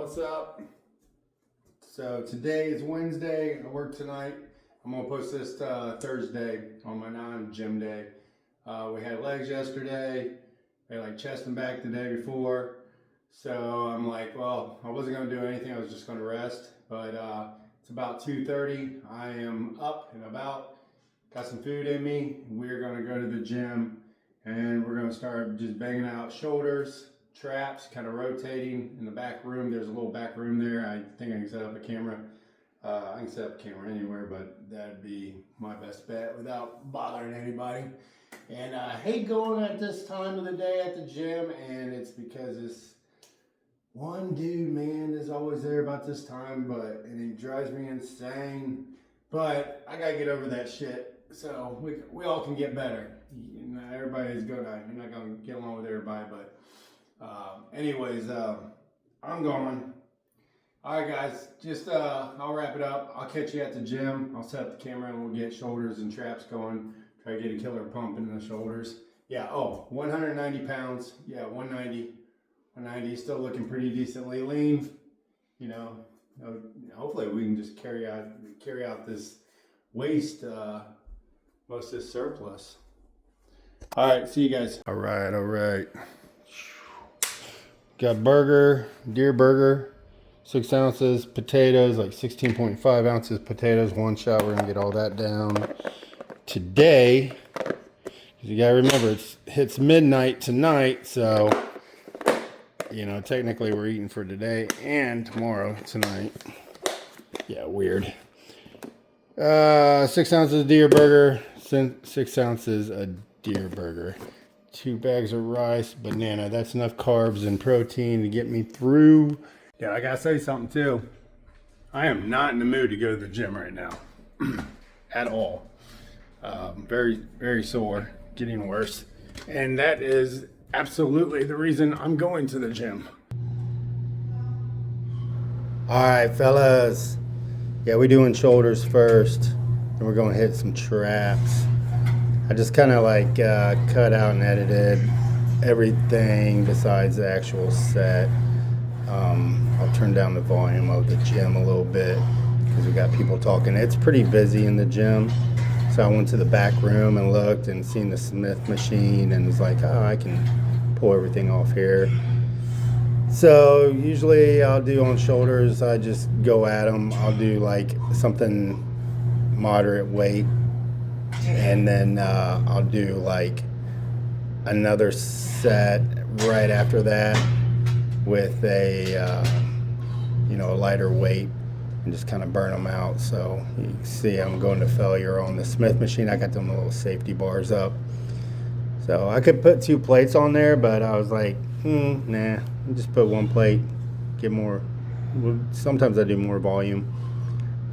what's up? So today is Wednesday. I work tonight. I'm gonna post this Thursday on my non-gym day. We had legs yesterday. We had like chest and back the day before. So I'm like, well, I wasn't gonna do anything. I was just gonna rest. But it's about 2:30. I am up and about. Got some food in me. We're gonna go to the gym and we're gonna start just banging out shoulders, traps, kind of rotating in the back room. There's a little back room there. I think I can set up a camera. I can set up a camera anywhere, but that'd be my best bet without bothering anybody. And I hate going at this time of the day at the gym, and it's because this one dude, man, is always there about this time, and he drives me insane. But I gotta get over that shit, so we all can get better. You know, everybody's gonna, you're not gonna get along with everybody, but anyways, I'm going. All right, guys, just I'll wrap it up. I'll catch you at the gym. I'll set up the camera and we'll get shoulders and traps going. Try to get a killer pump in the shoulders. Yeah, 190 pounds. Yeah, 190. 190, still looking pretty decently lean. You know, hopefully we can just carry out this waste, most of this surplus. All right, see you guys. All right. Got burger, deer burger, 6 ounces, potatoes, like 16.5 ounces potatoes, one shot. We're gonna get all that down today. You gotta remember, it hits midnight tonight, so, you know, technically we're eating for today and tomorrow, tonight. Yeah, weird. 6 ounces of deer burger, 6 ounces of deer burger. 2 bags of rice, banana. That's enough carbs and protein to get me through. Yeah, I gotta say something too. I am not in the mood to go to the gym right now. At all. Very, very sore. Getting worse. And that is absolutely the reason I'm going to the gym. Alright, fellas. Yeah, we're doing shoulders first. And we're going to hit some traps. I just kind of like cut out and edited everything besides the actual set. I'll turn down the volume of the gym a little bit because we got people talking. It's pretty busy in the gym. So I went to the back room and looked and seen the Smith machine and was like, oh, I can pull everything off here. So usually I'll do on shoulders, I just go at them. I'll do like something moderate weight. And then I'll do like another set right after that with a lighter weight and just kind of burn them out. So you can see I'm going to failure on the Smith machine. I got them little safety bars up. So I could put 2 plates on there, but I was like, nah, just put 1 plate, get more. Sometimes I do more volume,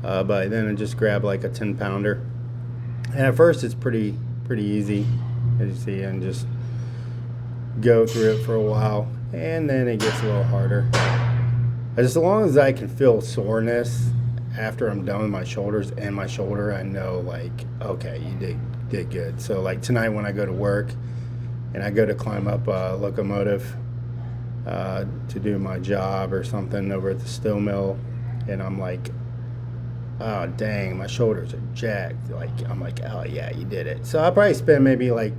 but then I just grab like a 10-pounder. And at first it's pretty easy, as you see, and just go through it for a while, and then it gets a little harder. As long as I can feel soreness after I'm done with my shoulders and my shoulder, I know like, okay, you did good. So like tonight when I go to work and I go to climb up a locomotive to do my job or something over at the steel mill, and I'm like, oh dang, my shoulders are jacked. Like I'm like, oh yeah, you did it. So I'll probably spend maybe like,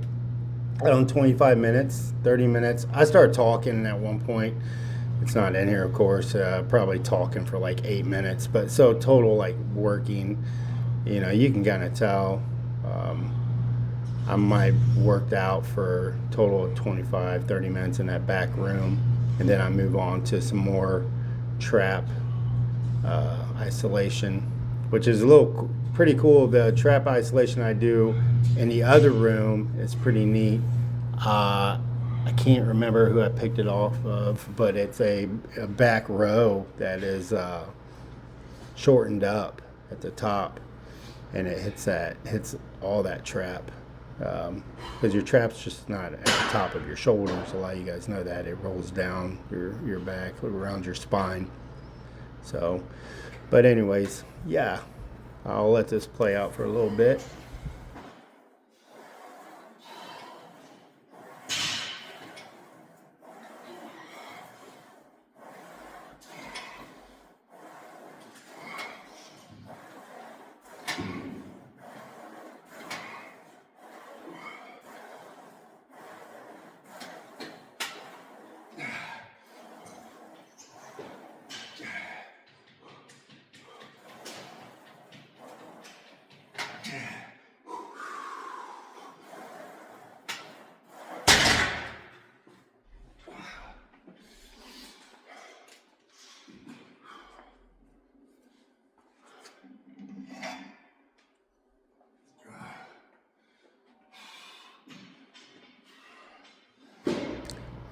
I don't know, 25 minutes, 30 minutes. I start talking at one point. It's not in here, of course. Probably talking for like 8 minutes. But so total like working, you know, you can kind of tell. I might worked out for a total of 25, 30 minutes in that back room. And then I move on to some more trap isolation, which is pretty cool. The trap isolation I do in the other room is pretty neat. I can't remember who I picked it off of, but it's a back row that is shortened up at the top, and it hits all that trap. Because your trap's just not at the top of your shoulders. A lot of you guys know that. It rolls down your back, around your spine. So, but anyways, yeah, I'll let this play out for a little bit.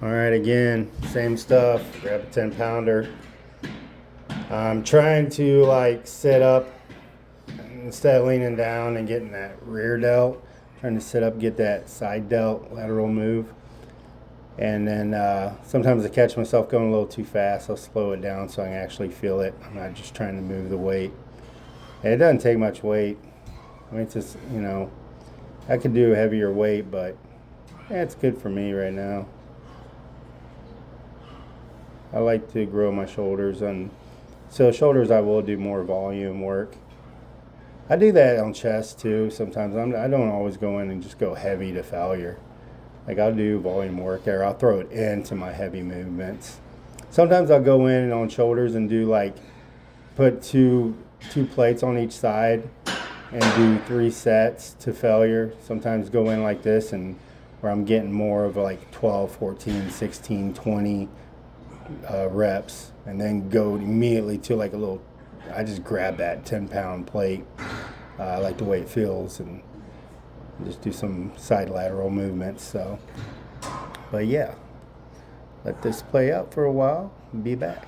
All right, again, same stuff. Grab a 10-pounder. I'm trying to like sit up instead of leaning down and getting that rear delt. Trying to sit up, get that side delt lateral move. And then sometimes I catch myself going a little too fast. I'll slow it down so I can actually feel it. I'm not just trying to move the weight. And it doesn't take much weight. I mean, it's just, you know, I could do heavier weight, but yeah, it's good for me right now. I like to grow my shoulders, and so shoulders I will do more volume work. I do that on chest too sometimes. I don't always go in and just go heavy to failure. Like I'll do volume work there. I'll throw it into my heavy movements. Sometimes I'll go in on shoulders and do like put two plates on each side and do 3 sets to failure. Sometimes go in like this and where I'm getting more of like 12, 14, 16, 20 reps, and then go immediately to like a little, I just grab that 10-pound plate. I like the way it feels, and just do some side lateral movements. So, but yeah, let this play out for a while and be back.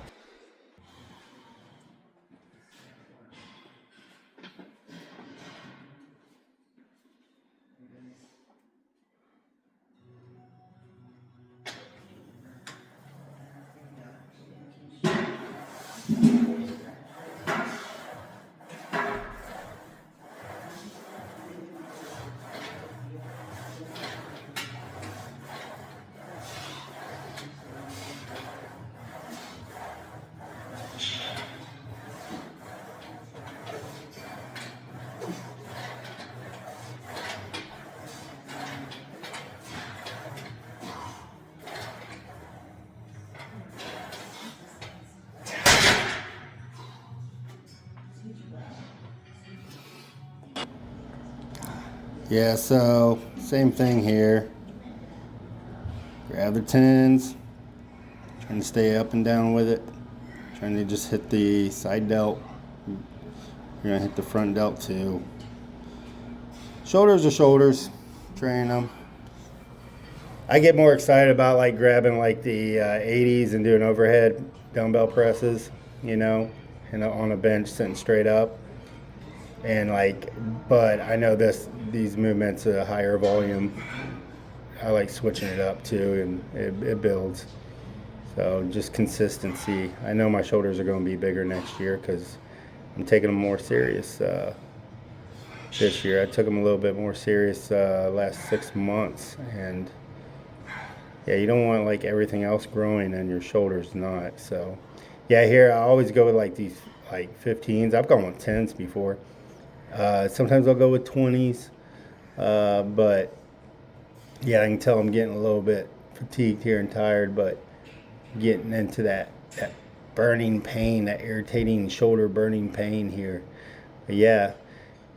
Yeah, so same thing here. Grab the 10s, trying to stay up and down with it. Trying to just hit the side delt. You're gonna hit the front delt too. Shoulders are shoulders. Train them. I get more excited about like grabbing like the 80s and doing overhead dumbbell presses, you know, and on a bench sitting straight up. And like, but I know these movements at a higher volume. I like switching it up too, and it builds. So just consistency. I know my shoulders are going to be bigger next year because I'm taking them more serious this year. I took them a little bit more serious last 6 months, and yeah, you don't want like everything else growing and your shoulders not. So yeah, here I always go with like these like 15s. I've gone with 10s before. Sometimes I'll go with 20s, but yeah, I can tell I'm getting a little bit fatigued here and tired, but getting into that burning pain, that irritating shoulder burning pain here. But yeah,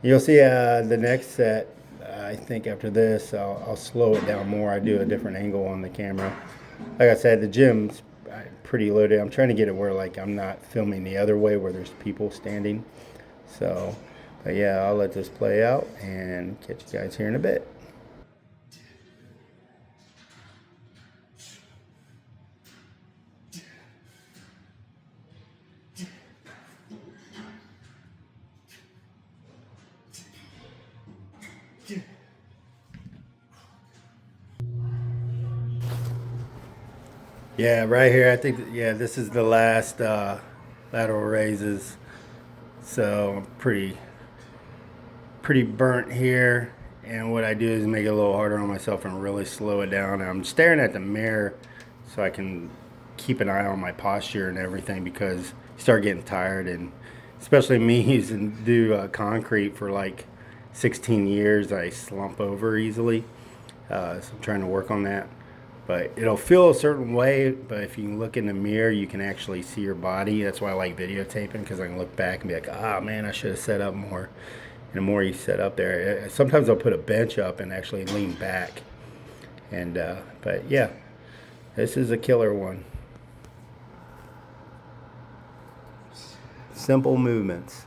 you'll see the next set. I think after this, I'll slow it down more. I do a different angle on the camera. Like I said, the gym's pretty loaded. I'm trying to get it where like I'm not filming the other way where there's people standing. So, but yeah, I'll let this play out and catch you guys here in a bit. Yeah, right here, I think, yeah, this is the last lateral raises. So I'm pretty burnt here. And what I do is make it a little harder on myself and really slow it down. I'm staring at the mirror so I can keep an eye on my posture and everything, because you start getting tired and especially me using do concrete for like 16 years. I slump over easily, so I'm trying to work on that. But it'll feel a certain way, but if you look in the mirror, you can actually see your body. That's why I like videotaping, because I can look back and be like, ah, man, I should have set up more. And the more you set up there, sometimes I'll put a bench up and actually lean back. And but yeah, this is a killer one. Simple movements.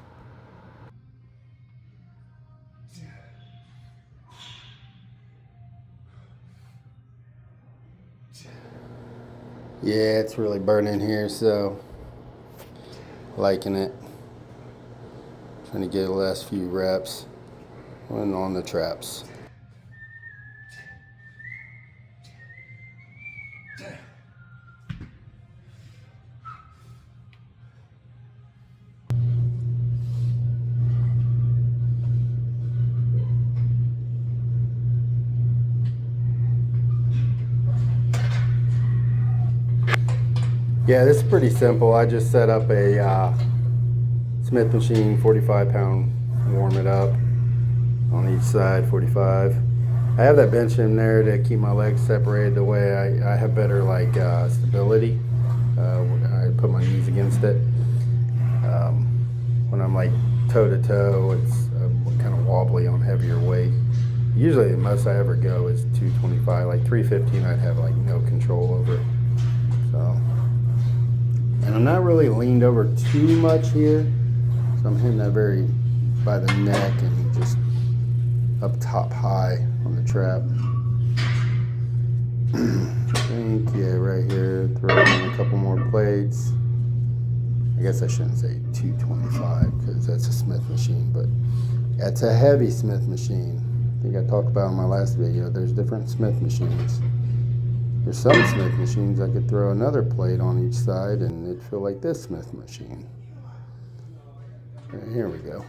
Yeah, it's really burning here, so liking it. Trying to get the last few reps and on the traps. Yeah, this is pretty simple. I just set up a Smith machine, 45-pound, warm it up on each side, 45. I have that bench in there to keep my legs separated. The way I have better like stability. I put my knees against it. When I'm like toe to toe, it's kind of wobbly on heavier weight. Usually the most I ever go is 225. Like 315 I'd have like no control over. So, and I'm not really leaned over too much here. So I'm hitting that very by the neck and just up top high on the trap. I think, yeah, right here, throw in a couple more plates. I guess I shouldn't say 225 because that's a Smith machine, but that's a heavy Smith machine. I think I talked about in my last video, there's different Smith machines. There's some Smith machines I could throw another plate on each side and it'd feel like this Smith machine. Right, here we go.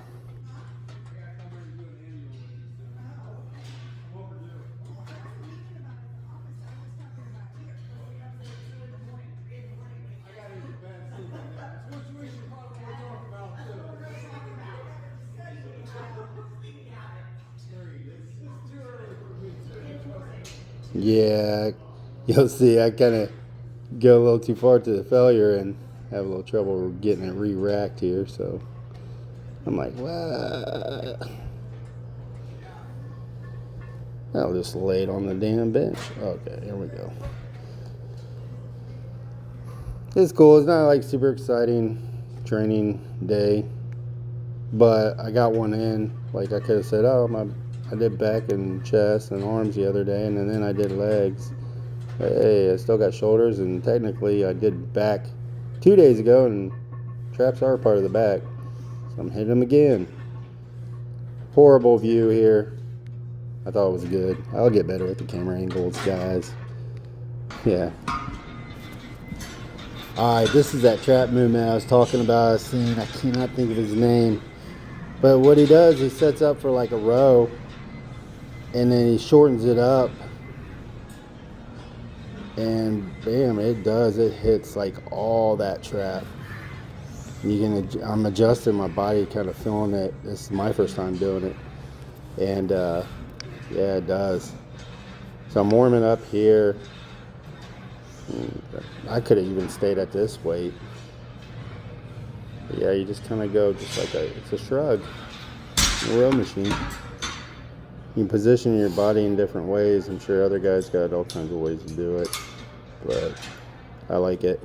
Yeah, you'll see I kind of go a little too far to the failure and have a little trouble getting it re-racked here, so I'm like, what? I'll just lay it on the damn bench. Okay, here we go. It's cool. It's not like super exciting training day, but I got one in. Like I could have said, oh, I did back and chest and arms the other day, and then I did legs. But hey, I still got shoulders, and technically I did back 2 days ago, and traps are part of the back. So I'm hitting them again. Horrible view here. I thought it was good. I'll get better at the camera angles, guys. Yeah. Alright, this is that trap movement I was talking about. I was seeing, I cannot think of his name. But what he does, he sets up for like a row, and then he shortens it up. And bam, it does. It hits like all that trap. I'm adjusting my body, kind of feeling it. This is my first time doing it. And yeah, it does. So I'm warming up here. I could have even stayed at this weight. But yeah, you just kind of go just like it's a shrug. A row machine. You can position your body in different ways. I'm sure other guys got all kinds of ways to do it, but I like it.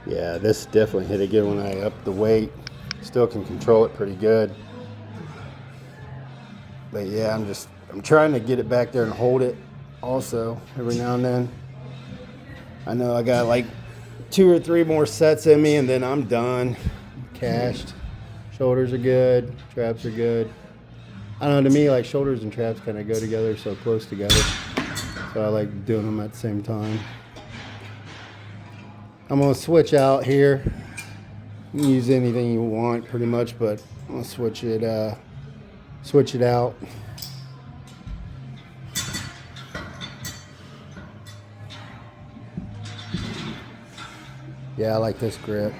Yeah, this definitely hit it good when I upped the weight. Still can control it pretty good. But yeah, I'm trying to get it back there and hold it also every now and then. I know I got like 2 or 3 more sets in me and then I'm done. Cashed. Shoulders are good. Traps are good. I don't know, to me like shoulders and traps kind of go together so close together. So I like doing them at the same time. I'm gonna switch out here. You can use anything you want pretty much, but I'm gonna switch it out. Yeah, I like this grip.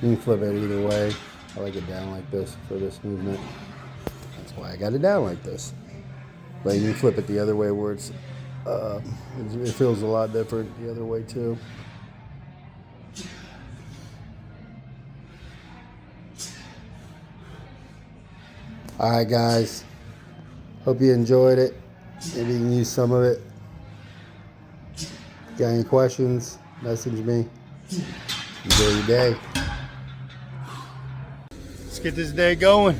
You can flip it either way. I like it down like this for this movement. That's why I got it down like this. But you can flip it the other way where it feels a lot different the other way too. Alright guys, hope you enjoyed it. Maybe you can use some of it. Got any questions, message me. Enjoy your day. Let's get this day going.